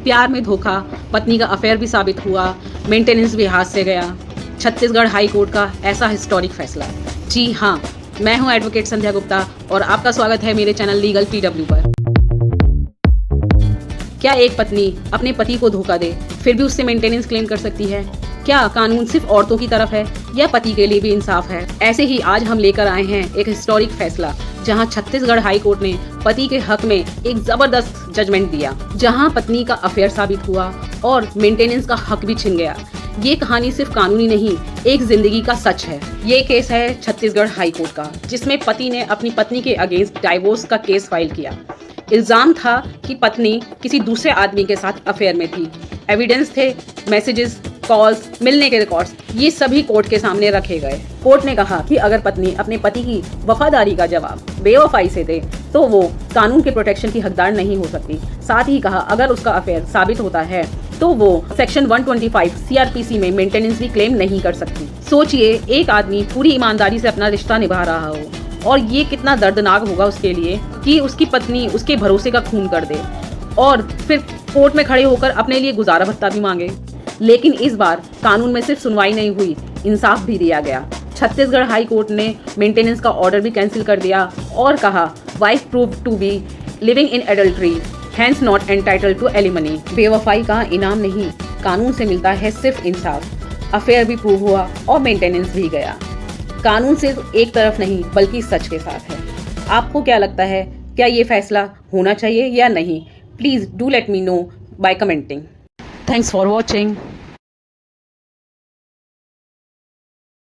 प्यार में धोखा, पत्नी का अफेयर भी साबित हुआ, मेंटेनेंस भी हाथ से गया। छत्तीसगढ़ हाई कोर्ट का ऐसा हिस्टोरिक फैसला। जी हाँ, मैं हूँ एडवोकेट संध्या गुप्ता और आपका स्वागत है मेरे चैनल लीगल पीडब्ल्यू पर। क्या एक पत्नी अपने पति को धोखा दे फिर भी उससे मेंटेनेंस क्लेम कर सकती है? क्या कानून सिर्फ औरतों की तरफ है या पति के लिए भी इंसाफ है? ऐसे ही आज हम लेकर आए हैं एक हिस्टोरिक फैसला, जहां छत्तीसगढ़ हाई कोर्ट ने पति के हक में एक जबरदस्त जजमेंट दिया, जहां पत्नी का अफेयर साबित हुआ और मेंटेनेंस का हक भी छिन गया। ये कहानी सिर्फ कानूनी नहीं, एक जिंदगी का सच है। ये केस है छत्तीसगढ़ हाई कोर्ट का, जिसमें पति ने अपनी पत्नी के अगेंस्ट डाइवोर्स का केस फाइल किया। इल्जाम था कि पत्नी किसी दूसरे आदमी के साथ अफेयर में थी। एविडेंस थे, मैसेजेस, कॉल्स, मिलने के रिकॉर्ड्स, ये सभी कोर्ट के सामने रखे गए। कोर्ट ने कहा कि अगर पत्नी अपने पति की वफादारी का जवाब बेवफाई से दे तो वो कानून के प्रोटेक्शन की हकदार नहीं हो सकती। साथ ही कहा अगर उसका अफेयर साबित होता है तो वो सेक्शन 125 सीआरपीसी में मेंटेनेंस भी क्लेम नहीं कर सकती। सोचिए, एक आदमी पूरी ईमानदारी से अपना रिश्ता निभा रहा हो और ये कितना दर्दनाक होगा उसके लिए कि उसकी पत्नी उसके भरोसे का खून कर दे और फिर कोर्ट में खड़े होकर अपने लिए गुजारा भत्ता भी मांगे। लेकिन इस बार कानून में सिर्फ सुनवाई नहीं हुई, इंसाफ भी दिया गया। छत्तीसगढ़ हाई कोर्ट ने मेंटेनेंस का ऑर्डर भी कैंसिल कर दिया और कहा wife prove to be living in adultery, hence not entitled to alimony. बेवफाई का इनाम नहीं, कानून से मिलता है सिर्फ इंसाफ। अफेयर भी प्रूव हुआ और मेंटेनेंस भी गया। कानून सिर्फ एक तरफ नहीं बल्कि सच के साथ है। आपको क्या लगता है, क्या ये फैसला होना चाहिए या नहीं? Please do let me know by commenting. Thanks for watching.